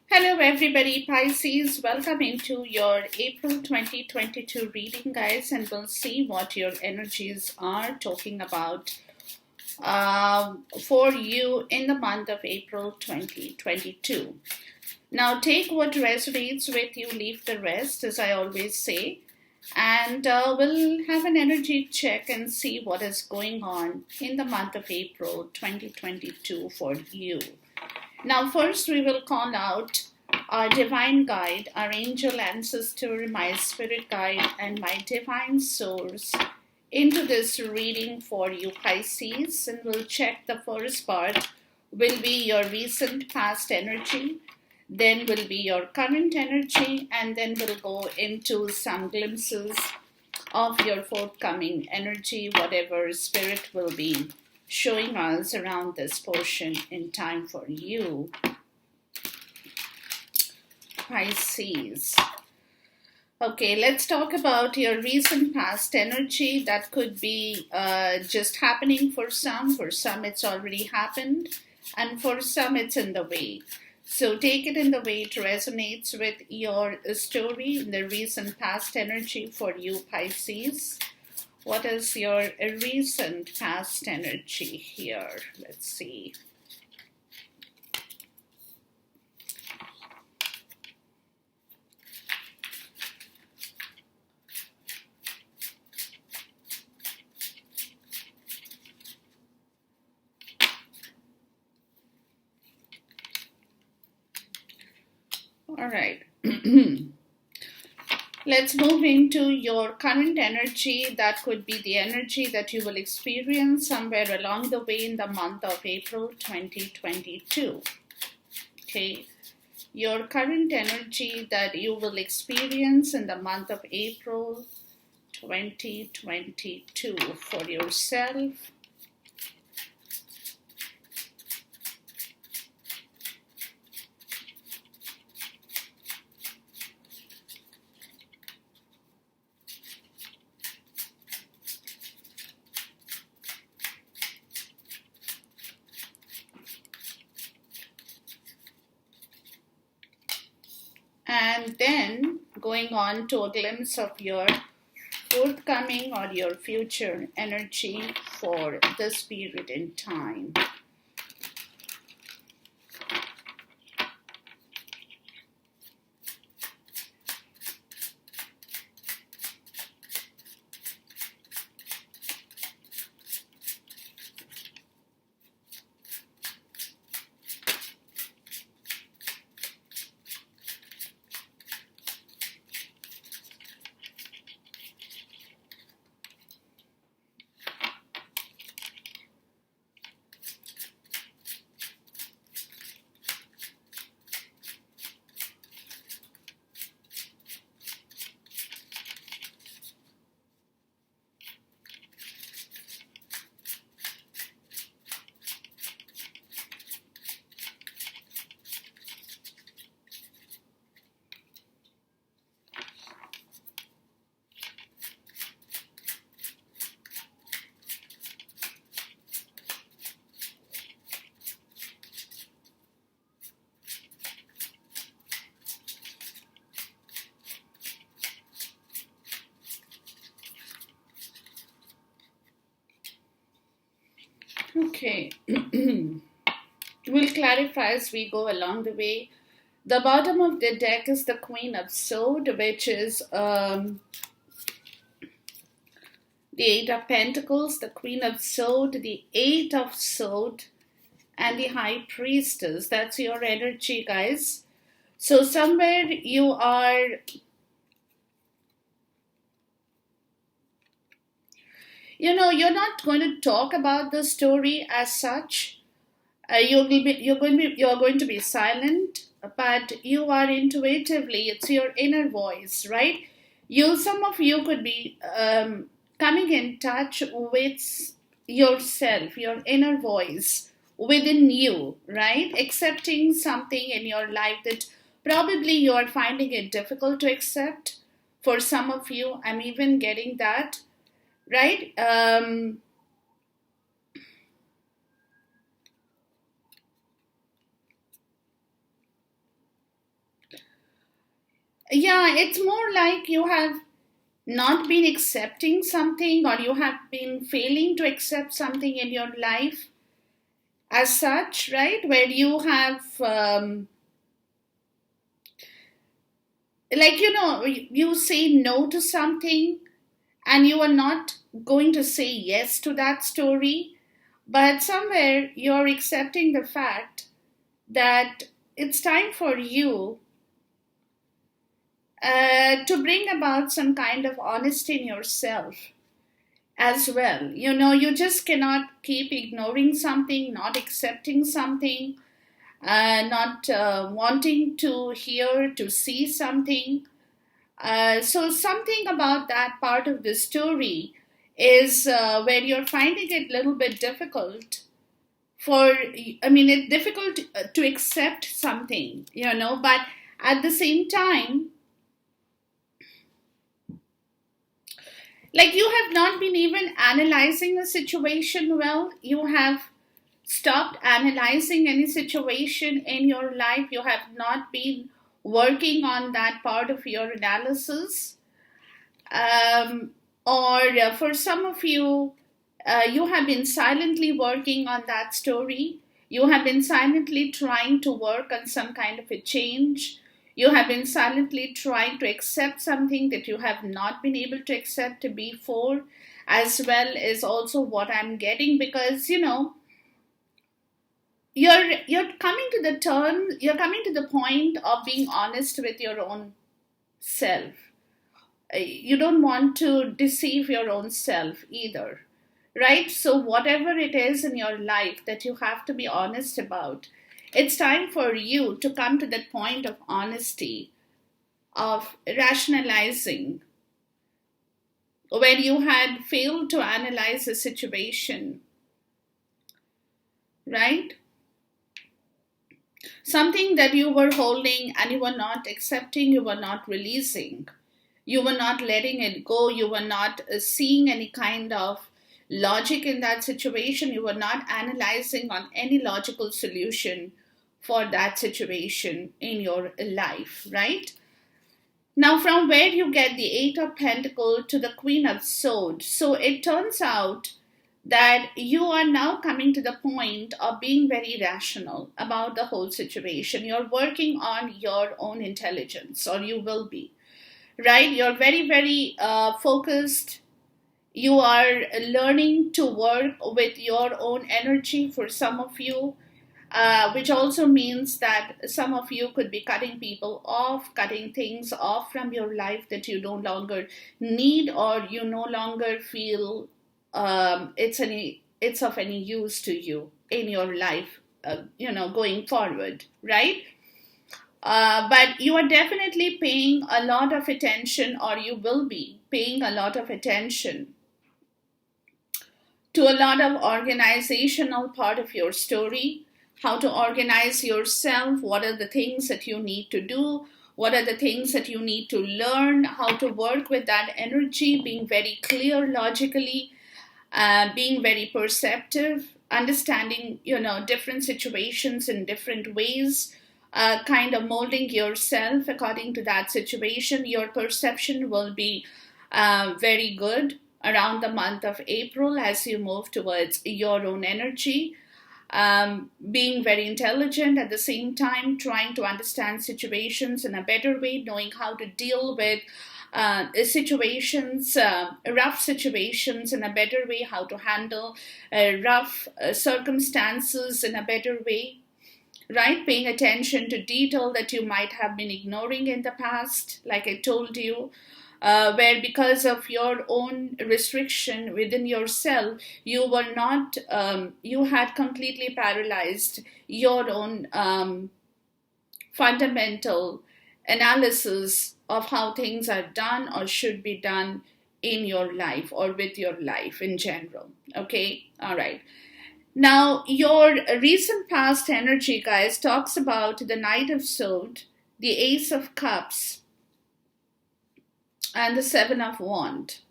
Hello everybody, Pisces. Welcome into your April 2022 reading, guys, and we'll see what your energies are talking about for you in the month of April 2022. Now, take what resonates with you, leave the rest, as I always say, and we'll have an energy check and see what is going on in the month of April 2022 for you. Now, first, we will call out our divine guide, our angel ancestor, my spirit guide, and my divine source into this reading for you, Pisces. And we'll check the first part will be your recent past energy, then will be your current energy, and then we'll go into some glimpses of your forthcoming energy, whatever spirit will be showing us around this portion in time for you, Pisces. Okay, let's talk about your recent past energy. That could be just happening for some. For some, it's already happened, and for some, it's in the way. So take it in the way it resonates with your story, the recent past energy for you, Pisces. What is your recent past energy here? Let's see. All right. Let's move into your current energy. That could be the energy that you will experience somewhere along the way in the month of April 2022. Okay, your current energy that you will experience in the month of April 2022 for yourself. And then going on to a glimpse of your forthcoming or your future energy for this period in time. Okay, we'll clarify as we go along the way. The bottom of the deck is the Queen of Swords, which is the Eight of Pentacles, the Queen of Swords, the Eight of Swords, and the High Priestess. That's your energy, guys. So somewhere you are you're not going to talk about the story as such. You're going to be silent, but you are intuitively, it's your inner voice, right? Some of you could be coming in touch with yourself, your inner voice within you, right? Accepting something in your life that probably you are finding it difficult to accept. For some of you, I'm even getting that, right? Yeah, it's more like you have not been accepting something, or you have been failing to accept something in your life as such, right? Where you have, like, you say no to something, and you are not going to say yes to that story, but somewhere you're accepting the fact that it's time for you to bring about some kind of honesty in yourself as well. You just cannot keep ignoring something, not accepting something, not wanting to hear, to see something. So, something about that part of the story is where you're finding it a little bit difficult for, I mean, it's difficult to accept something, but at the same time, like, you have not been even analyzing the situation well. You have stopped analyzing any situation in your life. You have not been working on that part of your analysis. Or for some of you, you have been silently working on that story. You have been silently trying to work on some kind of a change. You have been silently trying to accept something that you have not been able to accept before, as well as also what I'm getting, because you're coming to the point of being honest with your own self. You don't want to deceive your own self either, right? So whatever it is in your life that you have to be honest about, it's time for you to come to that point of honesty, of rationalizing where you had failed to analyze the situation, right? Something that you were holding and you were not accepting, you were not releasing, you were not letting it go, you were not seeing any kind of logic in that situation, you were not analyzing on any logical solution for that situation in your life, right? Now, from where you get the Eight of Pentacles to the Queen of Swords, so it turns out that you are now coming to the point of being very rational about the whole situation. You're working on your own intelligence, or you will be, right? You're very, very focused. You are learning to work with your own energy for some of you, which also means that some of you could be cutting people off, cutting things off from your life that you no longer need, or you no longer feel it's of any use to you in your life, going forward, right? But you are definitely paying a lot of attention, or you will be paying a lot of attention to a lot of organizational part of your story, how to organize yourself, what are the things that you need to do, what are the things that you need to learn, how to work with that energy, being very clear logically, being very perceptive, understanding, different situations in different ways, kind of molding yourself according to that situation. Your perception will be very good around the month of April as you move towards your own energy. Being very intelligent at the same time, trying to understand situations in a better way, knowing how to deal with situations, rough situations in a better way, how to handle rough circumstances in a better way, right? Paying attention to detail that you might have been ignoring in the past, like I told you, where because of your own restriction within yourself, you were not, you had completely paralyzed your own fundamental analysis of how things are done or should be done in your life or with your life in general. Okay, all right. Now, your recent past energy, guys, talks about the Knight of Swords, the Ace of Cups, and the Seven of Wands.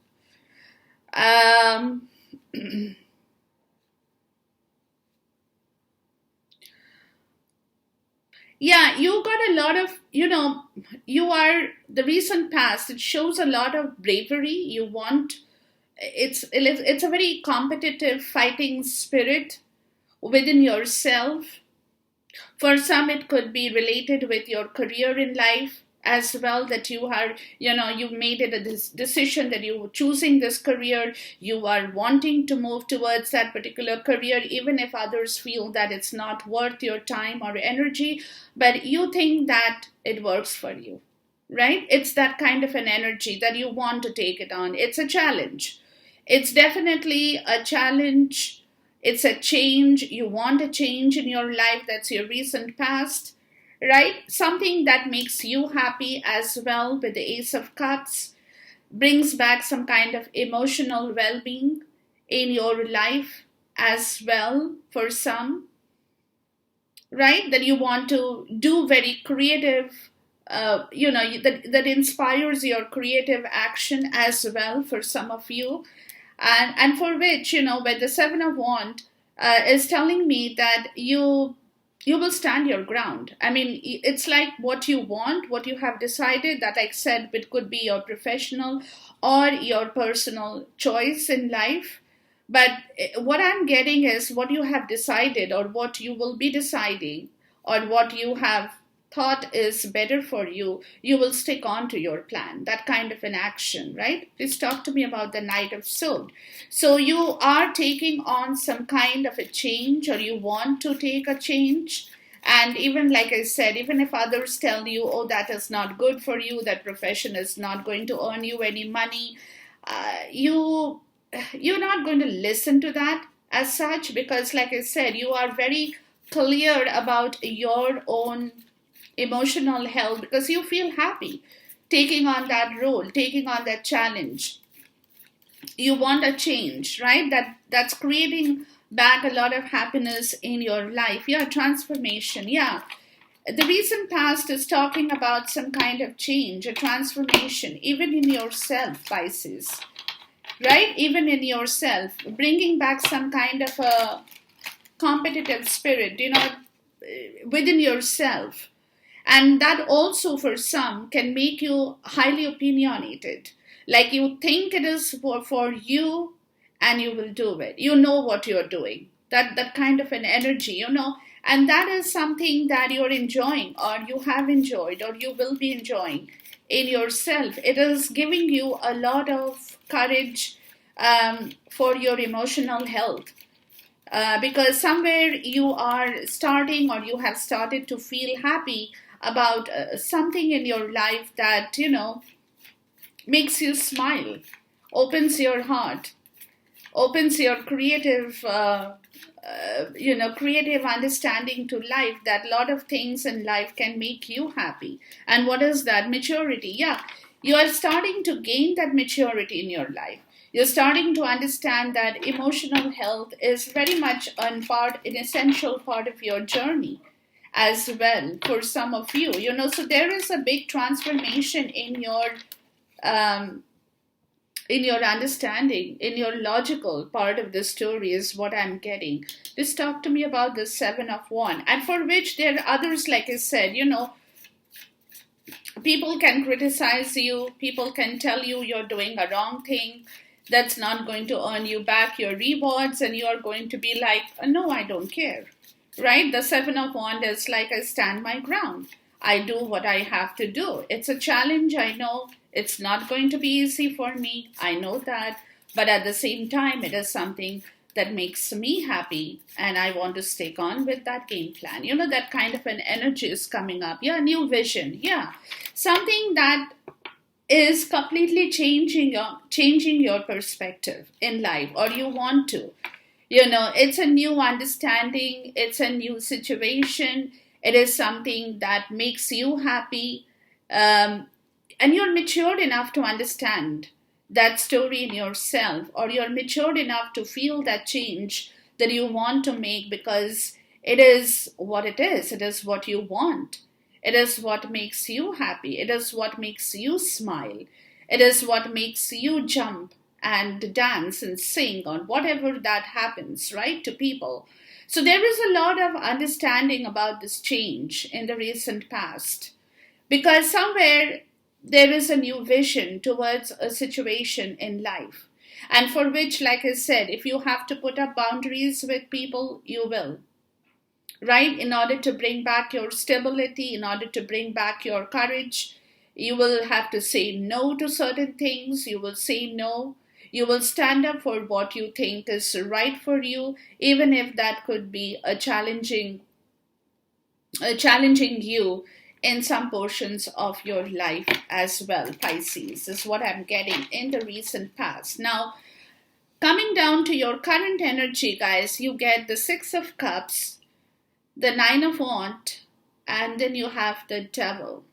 Um, Yeah, you got a lot of, you are the recent past. It shows a lot of bravery. You want, it's a very competitive fighting spirit within yourself. For some, it could be related with your career in life as well, that you are, you've made it a decision that you are choosing this career, you are wanting to move towards that particular career, even if others feel that it's not worth your time or energy, but you think that it works for you, right? It's that kind of an energy that you want to take it on. It's a challenge. It's definitely a challenge. It's a change. You want a change in your life. That's your recent past, right? Something that makes you happy as well, with the Ace of Cups, brings back some kind of emotional well being in your life as well, for some, right? That you want to do very creative, that inspires your creative action as well, for some of you. And for which, when the Seven of Wands is telling me that you will stand your ground. I mean, it's like what you want, what you have decided, that I said, it could be your professional or your personal choice in life. But what I'm getting is what you have decided, or what you will be deciding, or what you have thought is better for you, you will stick on to your plan. That kind of an action, right? Please talk to me about the Knight of Swords. So you are taking on some kind of a change, or you want to take a change. And even like I said, even if others tell you, oh, that is not good for you, that profession is not going to earn you any money, you're not going to listen to that as such, because like I said, you are very clear about your own emotional health, because you feel happy taking on that role, taking on that challenge. You want a change, right? That's creating back a lot of happiness in your life. Yeah, transformation. Yeah, the recent past is talking about some kind of change, a transformation, even in yourself, Pisces, right? Even in yourself, bringing back some kind of a competitive spirit, within yourself. And that also, for some, can make you highly opinionated. Like, you think it is for you, and you will do it. You know what you're doing. That kind of an energy, and that is something that you're enjoying, or you have enjoyed, or you will be enjoying in yourself. It is giving you a lot of courage, for your emotional health, because somewhere you are starting, or you have started to feel happy about something in your life that makes you smile, opens your heart, opens your creative understanding to life, that a lot of things in life can make you happy. And what is that? Maturity. Yeah, you are starting to gain that maturity in your life. You're starting to understand that emotional health is very much an essential part of your journey as well, for some of you. So there is a big transformation um, in your understanding, in your logical part of the story, is what I'm getting. Just talk to me about the Seven of Wands, and for which there are others, like I said, people can criticize you, people can tell you you're doing a wrong thing, that's not going to earn you back your rewards, and you're going to be like, no, I don't care, right? The Seven of Wands is like, I stand my ground. I do what I have to do. It's a challenge, I know. It's not going to be easy for me. I know that. But at the same time, it is something that makes me happy, and I want to stick on with that game plan. That kind of an energy is coming up. Yeah, new vision. Yeah. Something that is completely changing your perspective in life, or you want to. It's a new understanding, it's a new situation, it is something that makes you happy, and you're matured enough to understand that story in yourself, or you're matured enough to feel that change that you want to make, because it is what it is what you want. It is what makes you happy. It is what makes you smile. It is what makes you jump and dance and sing, or whatever that happens, right, to people. So there is a lot of understanding about this change in the recent past, because somewhere there is a new vision towards a situation in life. And for which, like I said, if you have to put up boundaries with people, you will, right? In order to bring back your stability, in order to bring back your courage, you will have to say no to certain things. You will say no. You will stand up for what you think is right for you, even if that could be a challenging you in some portions of your life as well. Pisces is what I'm getting in the recent past. Now, coming down to your current energy, guys, you get the Six of Cups, the Nine of Wands, and then you have the Devil.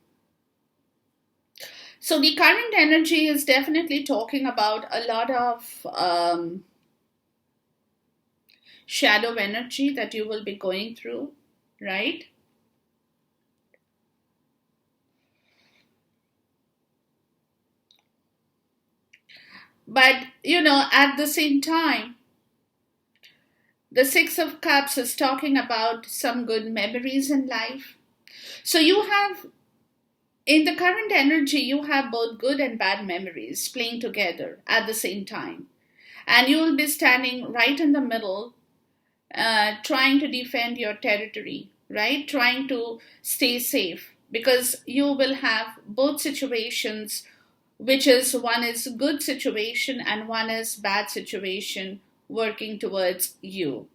So the current energy is definitely talking about a lot of shadow energy that you will be going through, right? But, at the same time, the Six of Cups is talking about some good memories in life. So you have, in the current energy, you have both good and bad memories playing together at the same time. And you will be standing right in the middle, trying to defend your territory, right? Trying to stay safe, because you will have both situations, which is one is good situation and one is bad situation working towards you,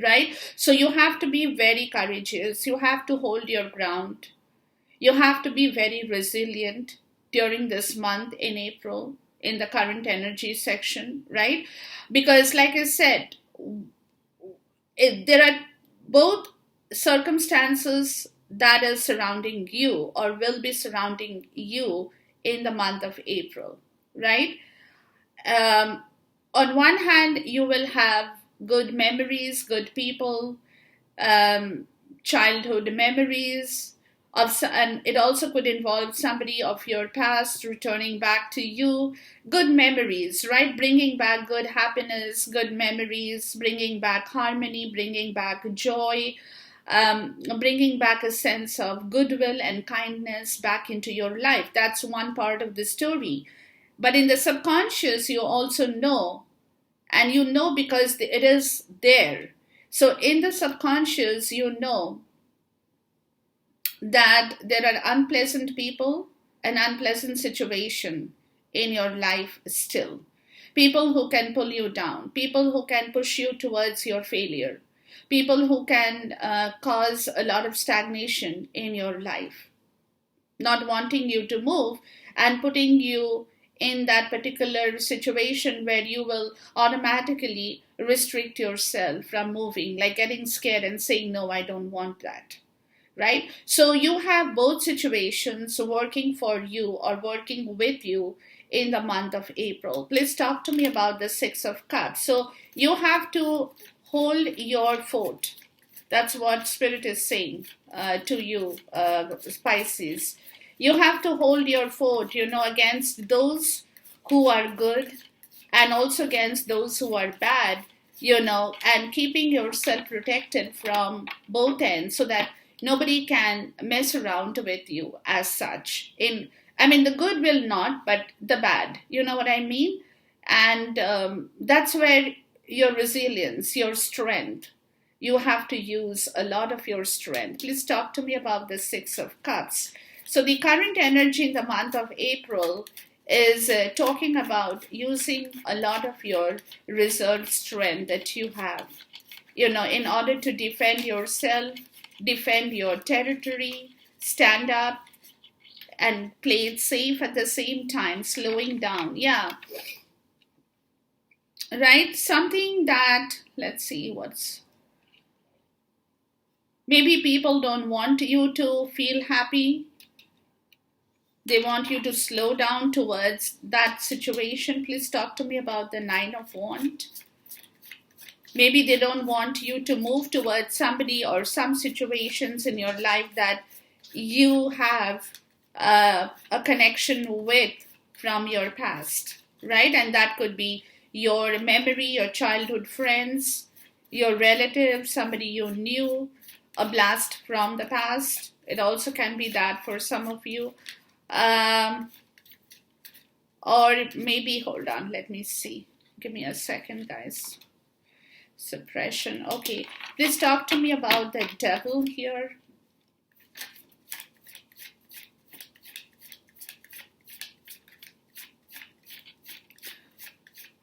right? So you have to be very courageous. You have to hold your ground. You have to be very resilient during this month in April, in the current energy section, right? Because, like I said, there are both circumstances that is surrounding you or will be surrounding you in the month of April, right? Um, on one hand, you will have good memories, good people, um, childhood memories and it also could involve somebody of your past returning back to you. Good memories, right? Bringing back good happiness, good memories, bringing back harmony, bringing back joy, bringing back a sense of goodwill and kindness back into your life. That's one part of the story. But in the subconscious, you also know, and you know because it is there. So in the subconscious, you know that there are unpleasant people and unpleasant situation in your life still. People who can pull you down, people who can push you towards your failure, people who can cause a lot of stagnation in your life, not wanting you to move and putting you in that particular situation where you will automatically restrict yourself from moving, like getting scared and saying, no, I don't want that. Right? So you have both situations working for you or working with you in the month of April. Please talk to me about the Six of Cups. So you have to hold your fort. That's what Spirit is saying to you, Pisces. You have to hold your fort, against those who are good and also against those who are bad, and keeping yourself protected from both ends so that nobody can mess around with you as such. The good will not, but the bad. You know what I mean? And that's where your resilience, your strength, you have to use a lot of your strength. Please talk to me about the Six of Cups. So the current energy in the month of April is talking about using a lot of your reserve strength that you have, in order to defend yourself, defend your territory, stand up and play it safe at the same time, slowing down. Yeah. Right? Something that, let's see maybe people don't want you to feel happy. They want you to slow down towards that situation. Please talk to me about the Nine of Wands. Maybe they don't want you to move towards somebody or some situations in your life that you have a connection with from your past, right? And that could be your memory, your childhood friends, your relative, somebody you knew, a blast from the past. It also can be that for some of you. Or maybe, hold on, let me see. Give me a second, guys. Suppression. Okay, please talk to me about the devil here.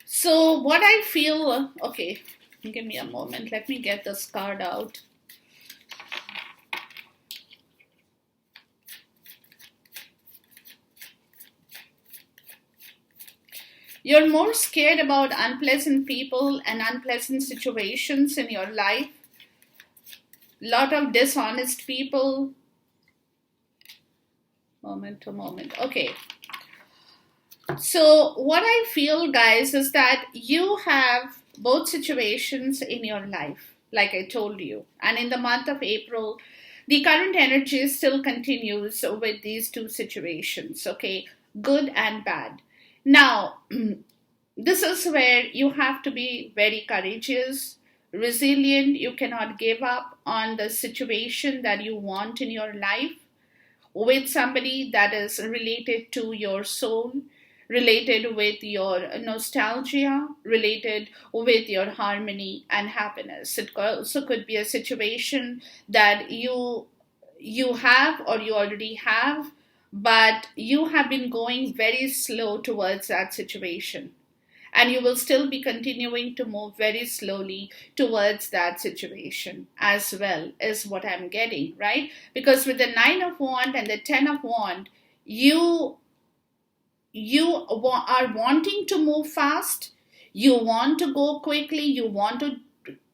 So what I feel, okay, give me a moment. Let me get this card out. You're more scared about unpleasant people and unpleasant situations in your life. Lot of dishonest people. Moment to moment. Okay. So what I feel, guys, is that you have both situations in your life, like I told you. And in the month of April, the current energy still continues with these two situations, okay? Good and bad. Now, this is where you have to be very courageous, resilient. You cannot give up on the situation that you want in your life with somebody that is related to your soul, related with your nostalgia, related with your harmony and happiness. It also could be a situation that you have or you already have, but you have been going very slow towards that situation. And you will still be continuing to move very slowly towards that situation as well, is what I'm getting, right? Because with the 9 of Wands and the 10 of Wands, you are wanting to move fast, you want to go quickly, you want to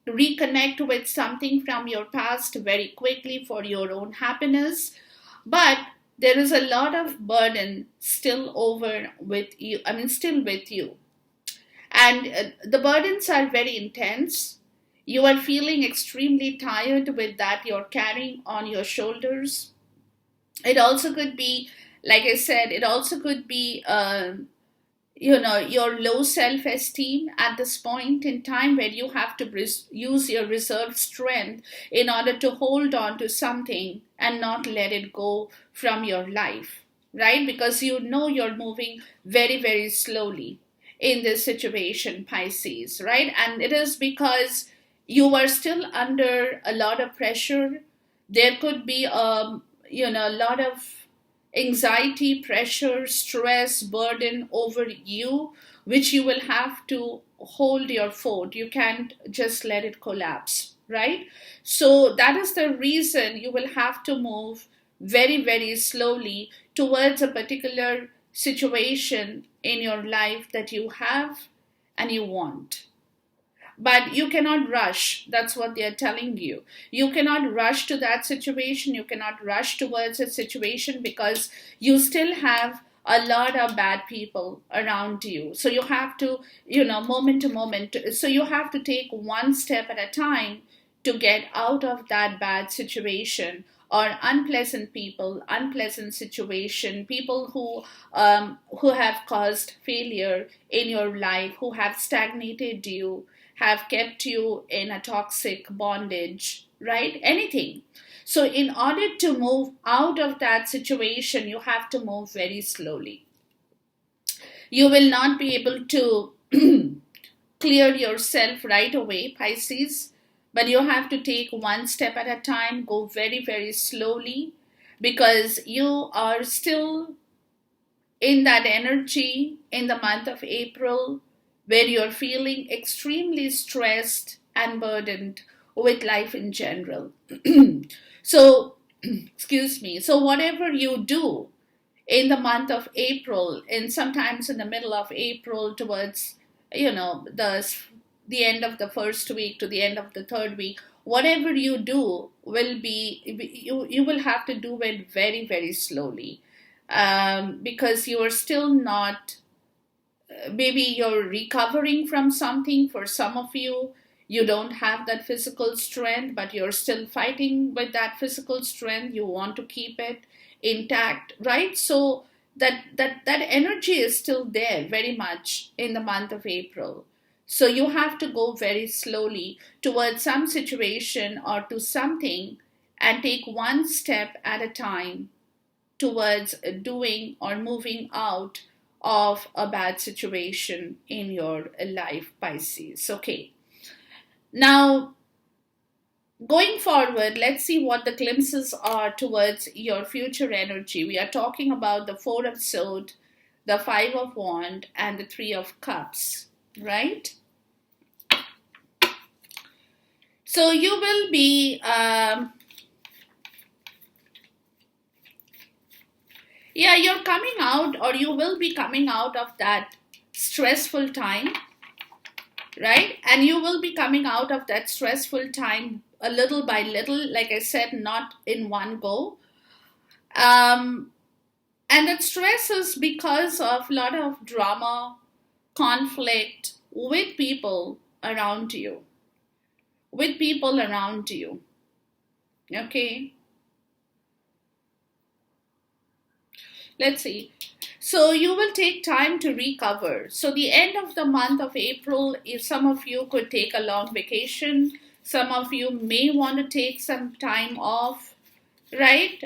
reconnect with something from your past very quickly for your own happiness, but there is a lot of burden still over with you, still with you. And the burdens are very intense. You are feeling extremely tired with that you're carrying on your shoulders. It also could be, like I said, it also could be, your low self-esteem at this point in time where you have to use your reserve strength in order to hold on to something and not let it go from your life, right? Because you know you're moving very, very slowly in this situation, Pisces, right? And it is because you are still under a lot of pressure. There could be a lot of anxiety, pressure, stress, burden over you, which you will have to hold your fort. You can't just let it collapse, right? So that is the reason you will have to move very, very slowly towards a particular situation in your life that you have and you want. But you cannot rush. That's what they are telling you. You cannot rush to that situation. You cannot rush towards a situation because you still have a lot of bad people around you. So you have to, moment to moment. So you have to take one step at a time to get out of that bad situation or unpleasant people, unpleasant situation, people who have caused failure in your life, who have stagnated you, have kept you in a toxic bondage, right? Anything. So in order to move out of that situation, you have to move very slowly. You will not be able to clear yourself right away, Pisces, but you have to take one step at a time, go very, very slowly, because you are still in that energy in the month of April where you're feeling extremely stressed and burdened with life in general. So, excuse me. So whatever you do in the month of April, and sometimes in the middle of April towards, the end of the first week to the end of the third week, whatever you do will be, you will have to do it very, very slowly, because you are still not, maybe you're recovering from something. For some of you, you don't have that physical strength, but you're still fighting with that physical strength. You want to keep it intact, right? So that energy is still there very much in the month of April. So you have to go very slowly towards some situation or to something and take one step at a time towards doing or moving out of a bad situation in your life, Pisces. Okay. Now, going forward, let's see what the glimpses are towards your future energy. We are talking about the Four of Swords, the Five of Wands, and the Three of Cups, right? So you will be, you're coming out, or you will be coming out of that stressful time, right? And you will be coming out of that stressful time a little by little, like I said, not in one go. And that stress is because of a lot of drama, conflict with people around you. With people around you. Okay. Let's see. So you will take time to recover. So the end of the month of April, if some of you could take a long vacation, some of you may want to take some time off, right?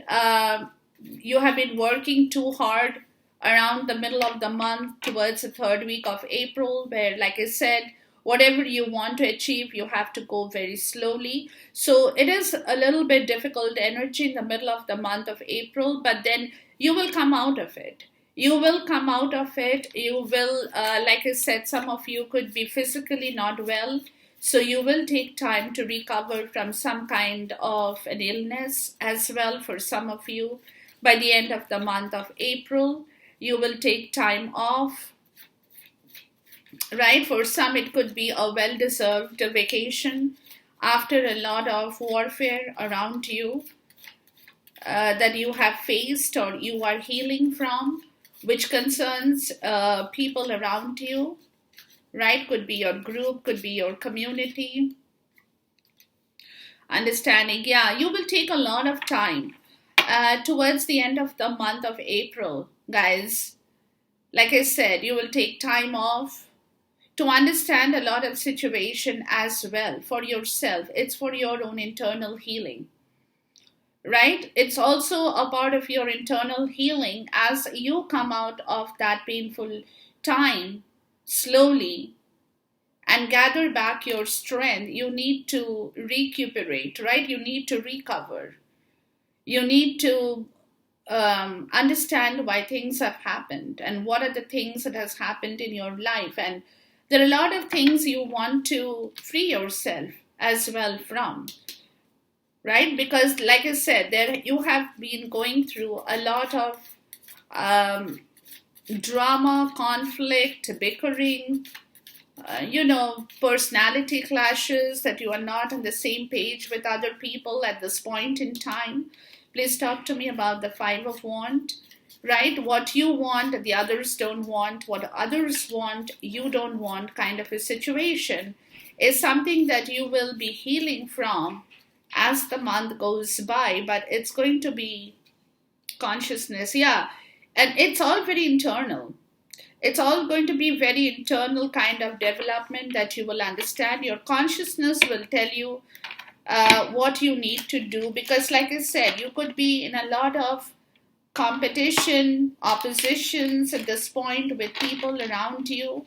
You have been working too hard around the middle of the month towards the third week of April, where, like I said, whatever you want to achieve, you have to go very slowly. So it is a little bit difficult energy in the middle of the month of April, but then you will come out of it. You will come out of it. You will, like I said, some of you could be physically not well. So you will take time to recover from some kind of an illness as well for some of you. By the end of the month of April, you will take time off, right? For some, it could be a well-deserved vacation after a lot of warfare around you that you have faced or you are healing from, which concerns people around you, right? Could be your group, could be your community. Understanding, you will take a lot of time towards the end of the month of April, guys. Like I said, you will take time off to understand a lot of situation as well for yourself. It's for your own internal healing, right? It's also a part of your internal healing as you come out of that painful time slowly and gather back your strength. You need to recuperate, right? You need to recover. You need to understand why things have happened and what are the things that has happened in your life. And there are a lot of things you want to free yourself as well from, right? Because like I said, there you have been going through a lot of drama, conflict, bickering, personality clashes, that you are not on the same page with other people at this point in time. Please talk to me about the Five of Wands, right? What you want, the others don't want. What others want, you don't want, kind of a situation is something that you will be healing from as the month goes by. But it's going to be consciousness, and it's all very internal. It's all going to be very internal kind of development that you will understand. Your consciousness will tell you what you need to do, because like I said, you could be in a lot of competition, oppositions at this point with people around you,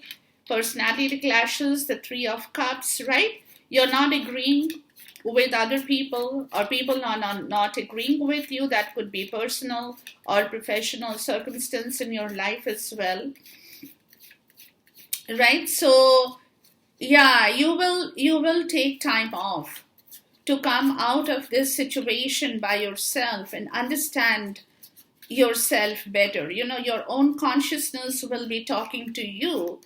personality clashes, the Three of Cups, right? You're not agreeing with other people, or people are not agreeing with you. That could be personal or professional circumstance in your life as well, right? So you will take time off to come out of this situation by yourself and understand yourself better. Your own consciousness will be talking to you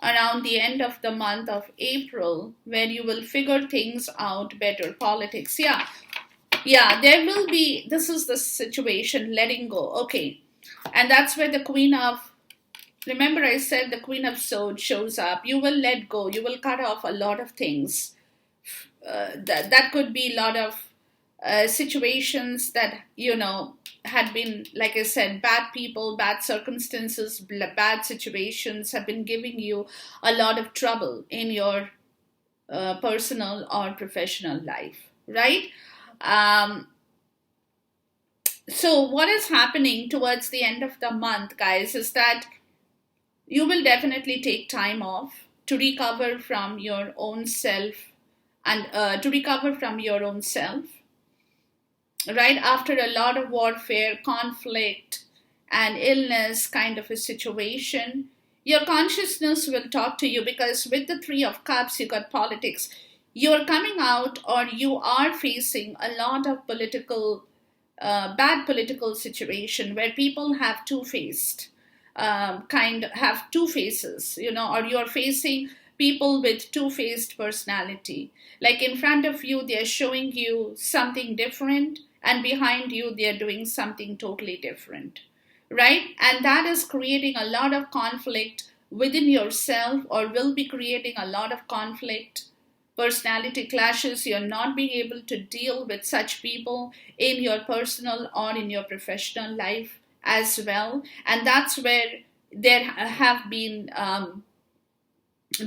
around the end of the month of April, where you will figure things out better. Politics, there will be, this is the situation, letting go. Okay. And that's where the Queen of, remember I said the Queen of Swords shows up. You will let go. You will cut off a lot of things. That could be a lot of situations that, had been, like I said, bad people, bad circumstances, bad situations have been giving you a lot of trouble in your personal or professional life, right? Um, so, what is happening towards the end of the month, guys, is that you will definitely take time off to recover from your own self and to recover from your own self, right after a lot of warfare, conflict, and illness kind of a situation. Your consciousness will talk to you, because with the Three of Cups, you got politics. You're coming out, or you are facing a lot of bad political situation where people have two-faced, have two faces, or you're facing people with two-faced personality. Like in front of you, they're showing you something different, and behind you, they're doing something totally different, right? And that is creating a lot of conflict within yourself, or will be creating a lot of conflict, personality clashes. You're not being able to deal with such people in your personal or in your professional life as well. And that's where there have been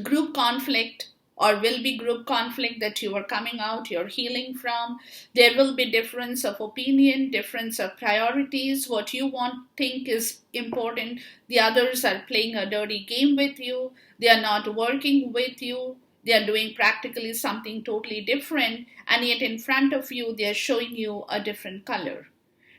group conflict, or will be group conflict, that you are coming out, you're healing from. There will be difference of opinion, difference of priorities. What you think is important, the others are playing a dirty game with you. They are not working with you. They are doing practically something totally different, and yet in front of you, they are showing you a different color,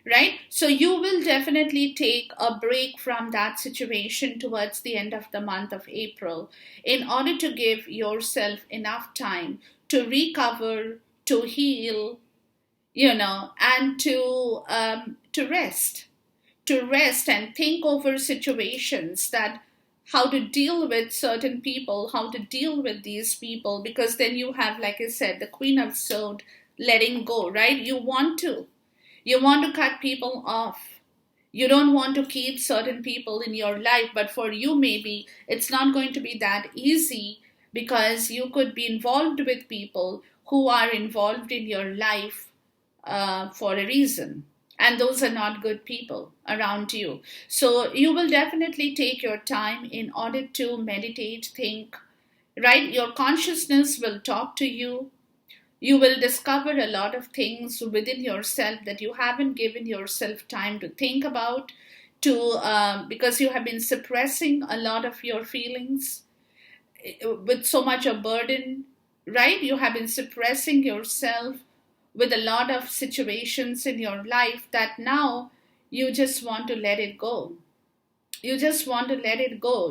right? So you will definitely take a break from that situation towards the end of the month of April, in order to give yourself enough time to recover, to heal, and to rest and think over situations, that how to deal with certain people, how to deal with these people, because then you have, like I said, the Queen of Swords, letting go, right? You want to cut people off. You don't want to keep certain people in your life, but for you, maybe it's not going to be that easy, because you could be involved with people who are involved in your life for a reason. And those are not good people around you. So you will definitely take your time in order to meditate, think, right? Your consciousness will talk to you. You will discover a lot of things within yourself that you haven't given yourself time to think about, because you have been suppressing a lot of your feelings with so much of burden, right? You have been suppressing yourself with a lot of situations in your life, that now you just want to let it go. You just want to let it go.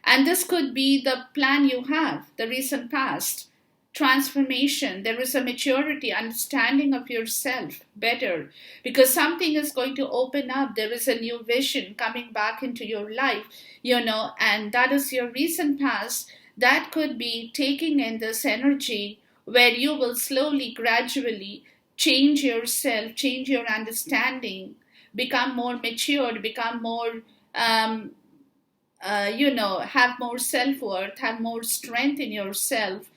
And this could be the plan you have, the recent past. Transformation, there is a maturity, understanding of yourself better, because something is going to open up. There is a new vision coming back into your life, and that is your recent past, that could be taking in this energy, where you will slowly, gradually change yourself, change your understanding, become more matured, become more have more self-worth, have more strength in yourself,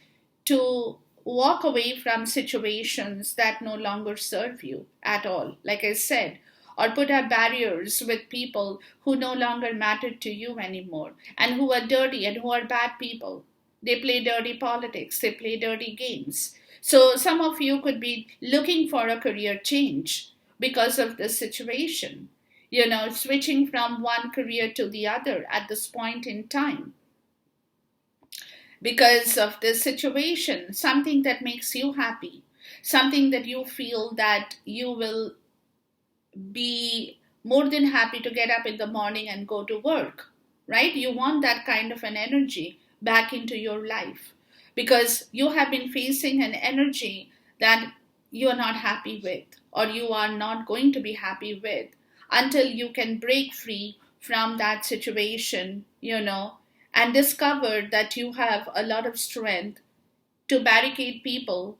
to walk away from situations that no longer serve you at all, like I said, or put up barriers with people who no longer matter to you anymore, and who are dirty and who are bad people. They play dirty politics, they play dirty games. So some of you could be looking for a career change because of this situation, switching from one career to the other at this point in time, because of this situation, something that makes you happy, something that you feel that you will be more than happy to get up in the morning and go to work, right? You want that kind of an energy back into your life, because you have been facing an energy that you are not happy with, or you are not going to be happy with, until you can break free from that situation, and discover that you have a lot of strength to barricade people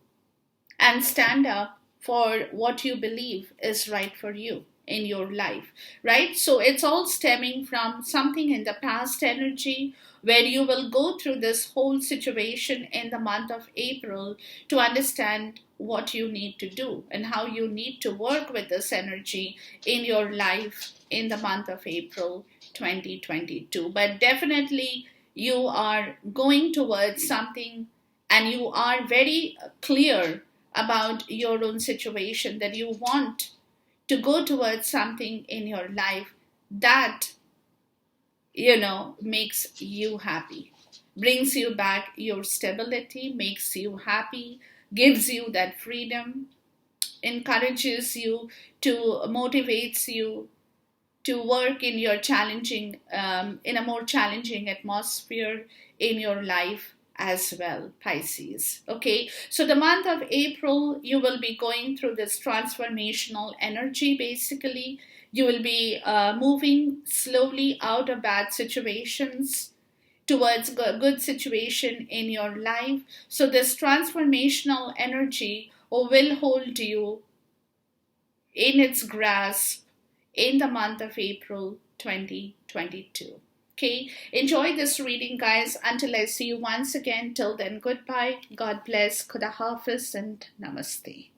and stand up for what you believe is right for you. in your life, right? So it's all stemming from something in the past energy, where you will go through this whole situation in the month of April to understand what you need to do and how you need to work with this energy in your life in the month of April 2022. But definitely you are going towards something, and you are very clear about your own situation, that you want to go towards something in your life that, makes you happy, brings you back your stability, makes you happy, gives you that freedom, encourages you, to motivates you to work in your challenging, in a more challenging atmosphere in your life as well, Pisces. Okay, so the month of April, you will be going through this transformational energy. Basically, you will be moving slowly out of bad situations towards a good situation in your life. So this transformational energy will hold you in its grasp in the month of April 2022. Okay, enjoy this reading, guys. Until I see you once again, till then, goodbye, God bless, Khuda Hafiz, and Namaste.